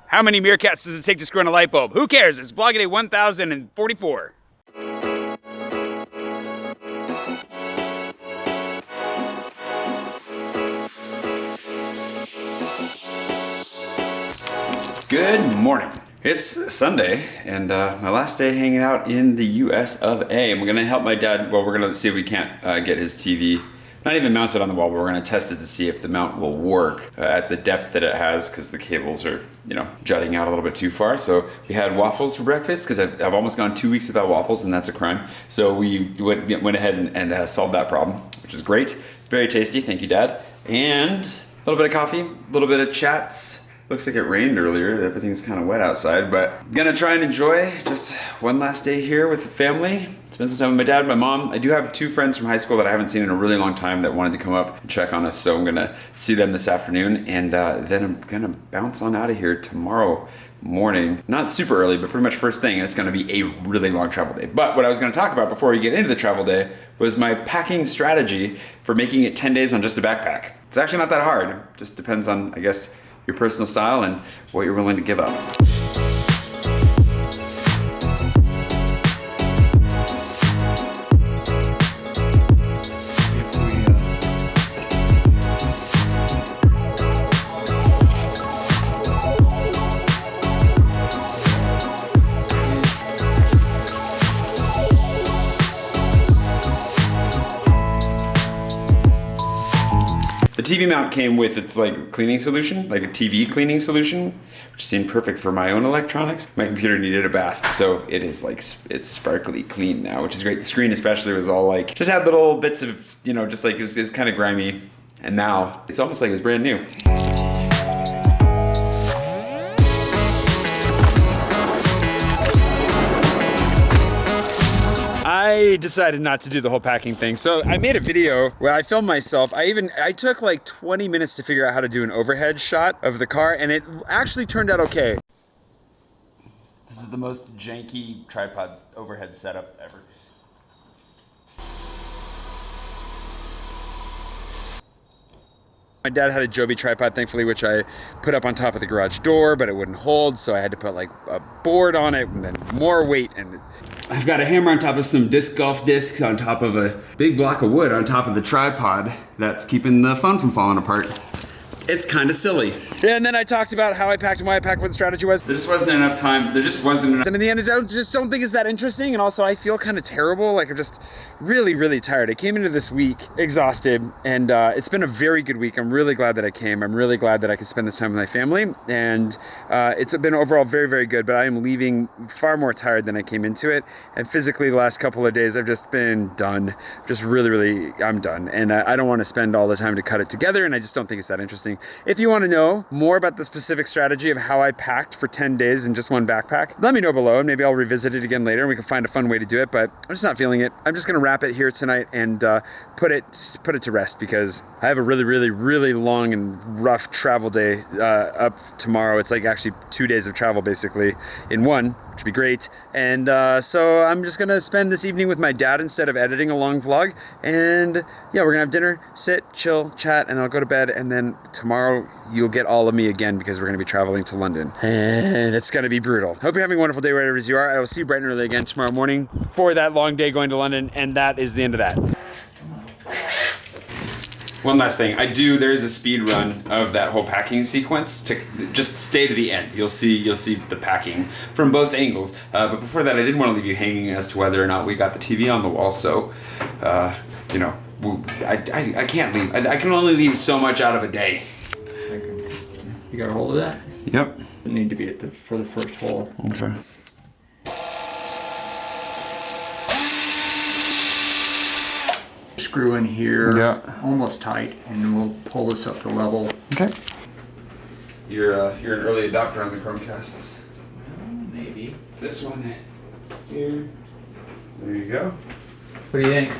How many meerkats does it take to screw in a light bulb? Who cares? It's vlog day 1044. Good morning. It's Sunday and my last day hanging out in the US of A. I'm gonna help my dad, well, we're gonna see if we can't get his TV, not even mounted on the wall, but we're gonna test it to see if the mount will work at the depth that it has, because the cables are, you know, jutting out a little bit too far. So we had waffles for breakfast, because I've almost gone 2 weeks without waffles, and that's a crime. So we went ahead and solved that problem, which is great. Very tasty, thank you, Dad. And a little bit of coffee, a little bit of chats. Looks like it rained earlier. Everything's kind of wet outside, but I'm gonna try and enjoy just one last day here with the family. Spend some time with my dad, my mom. I do have 2 friends from high school that I haven't seen in a really long time that wanted to come up and check on us, so I'm gonna see them this afternoon, and then I'm gonna bounce on out of here tomorrow morning. Not super early, but pretty much first thing, and it's gonna be a really long travel day. But what I was gonna talk about before we get into the travel day was my packing strategy for making it 10 days on just a backpack. It's actually not that hard. It just depends on, I guess, your personal style and what you're willing to give up. The TV mount came with its like cleaning solution, like a TV cleaning solution, which seemed perfect for my own electronics. My computer needed a bath, so it is like, it's sparkly clean now, which is great. The screen especially was all like, just had little bits of, you know, just like it was kind of grimy. And now it's almost like it was brand new. I decided not to do the whole packing thing. So I made a video where I filmed myself. I took like 20 minutes to figure out how to do an overhead shot of the car, and it actually turned out okay. This is the most janky tripod overhead setup ever. My dad had a Joby tripod, thankfully, which I put up on top of the garage door, but it wouldn't hold, so I had to put like a board on it and then more weight. And I've got a hammer on top of some disc golf discs on top of a big block of wood on top of the tripod that's keeping the phone from falling apart. It's kind of silly. And then I talked about how I packed and why I packed, what the strategy was. There just wasn't enough time. There just wasn't enough. And in the end, I just don't think it's that interesting. And also I feel kind of terrible. Like I'm just really, really tired. I came into this week exhausted, and it's been a very good week. I'm really glad that I came. I'm really glad that I could spend this time with my family. And it's been overall very, very good, but I am leaving far more tired than I came into it. And physically the last couple of days, I've just been done. Just really, really, I'm done. And I don't want to spend all the time to cut it together. And I just don't think it's that interesting. If you want to know more about the specific strategy of how I packed for 10 days in just one backpack, let me know below, and maybe I'll revisit it again later and we can find a fun way to do it, but I'm just not feeling it. I'm just going to wrap it here tonight and put it to rest, because I have a really, really, really long and rough travel day up tomorrow. It's like actually 2 days of travel basically in one, which would be great. And so I'm just gonna spend this evening with my dad instead of editing a long vlog. And yeah, we're gonna have dinner, sit, chill, chat, and I'll go to bed. And then tomorrow you'll get all of me again, because we're gonna be traveling to London. And it's gonna be brutal. Hope you're having a wonderful day wherever it is you are. I will see you bright and early again tomorrow morning for that long day going to London. And that is the end of that. One last thing, there is a speed run of that whole packing sequence. To just stay to the end. You'll see the packing from both angles. But before that, I didn't want to leave you hanging as to whether or not we got the TV on the wall. So, you know, I can't leave. I can only leave so much out of a day. You got a hold of that? Yep. It need to be for the first hole. Okay. Screw in here, yeah, almost tight, and we'll pull this up to level. Okay. You're an early adopter on the Chromecasts. Maybe. This one here. There you go. What do you think?